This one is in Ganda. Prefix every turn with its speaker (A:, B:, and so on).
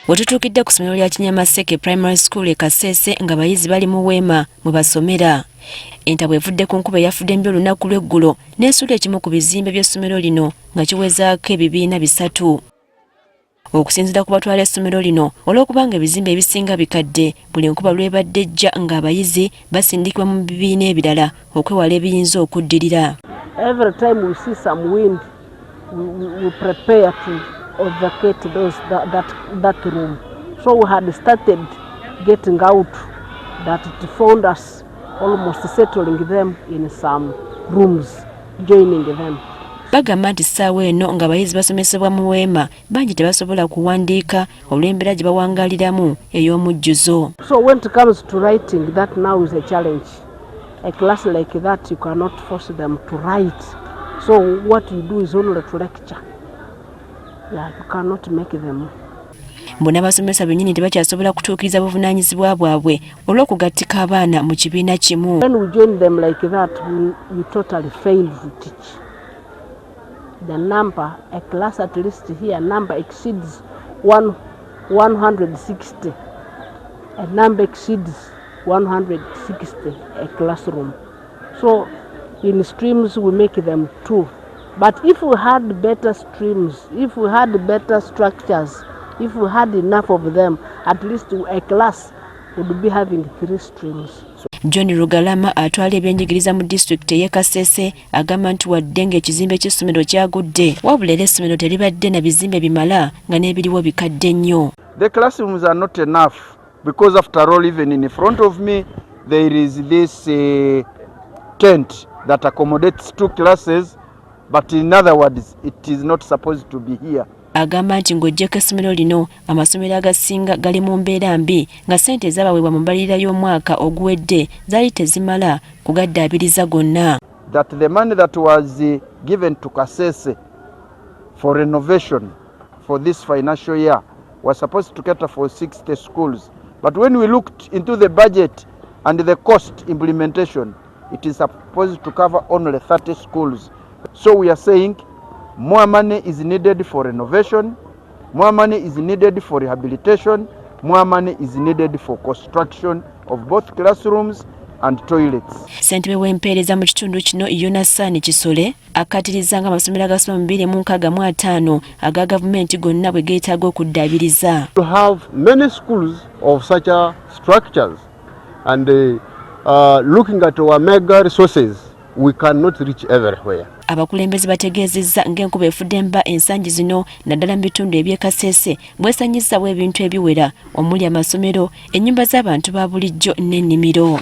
A: Wetutuukidde ku ssomero lya Kinyamaseke Primary School e Kasese nga abayizi bali mu weema mwe basomera. Entabwe evudde ku nkuba eyafudde mbi olunaku lw'eggulo n'esudde ekimu ku bizimbe by'essomero lino nga kiwezaako ebibiina bisatu. Okusinziira ku batwala essomero lino, olw'okubanga ebizimbe ebisinga bikadde, buli nkuba lw'ebadde ejja nga abayizi basindikibwa mu bibiina ebirala okwewala ebiyinza okuddirira.
B: Every time we see some wind, we prepare to evacuate that room. So we had started getting out, that it found us almost settling them in some rooms, joining them.
A: Bagamba nti ssaawa eno nga abayizi basomesebwa mu weema bangi tebasobola kuwandiika olw'embeera gye bawangaaliramu ey'omujjuzo.
B: So when it comes to writing, that now is a challenge. A class like that, you cannot force them to write. So what you do is only to lecture. Yeah, you cannot make them.
A: Mbona abasomesa bennyini tebakyasobola kutuukiriza buvunaanyizibwa bwabwe olw'okugattika abaana mu kibiina kimu.
B: When we join them like that, we totally fail to teach. The number, a class at least here, number exceeds 160. A number exceeds 160 a classroom. So in streams we make them 2. But if we had better streams, if we had better structures, if we had enough of them, at least a class would be having 3 streams.
A: John Rugalama atwala ebyenjigiriza mu district y'e Kasese agamba nti wadde ng'ekizimbe ky'essomero kyagudde wabula era essomero teribadde na bizimbe bimala nga n'ebiriwo bikadde nnyo.
C: The classrooms are not enough because after all, even in front of me there is this tent that accommodates 2 classes, but in other words it is not supposed to be here.
A: Agamba nti ng'oggyeko essomero lino amasomero agasinga gali mu mbeera mbi nga ssente ezabaweebwa mu mbalirira y'omwaka oguwedde zaali tezimala kugaddaabiriza gonna.
C: That the money that was given to Kasese for renovation for this financial year was supposed to cater for 60 schools. But when we looked into the budget and the cost implementation, it is supposed to cover only 30 schools. So we are saying more money is needed for renovation, more money is needed for rehabilitation, more money is needed for construction of both classrooms and toilets.
A: Ssentebe w'empeereza mu kitundu kino Yonasaani Kisole akkatiriza nga amasomero agasoma 255 aga gavumenti gonna bwe geetaaga okuddaabiriza.
D: To have many schools of such structures and looking at our mega resources, we cannot reach everywhere.
A: Abakulembeze bategeezezza ng'enkuba efudde emba ensangi zino naddala mu bitundu eby'e Kasese bwesanyizzawo ebintu ebiwera omuli amasomero, ennyumba z'abantu ba bulijjo n'ennimiro.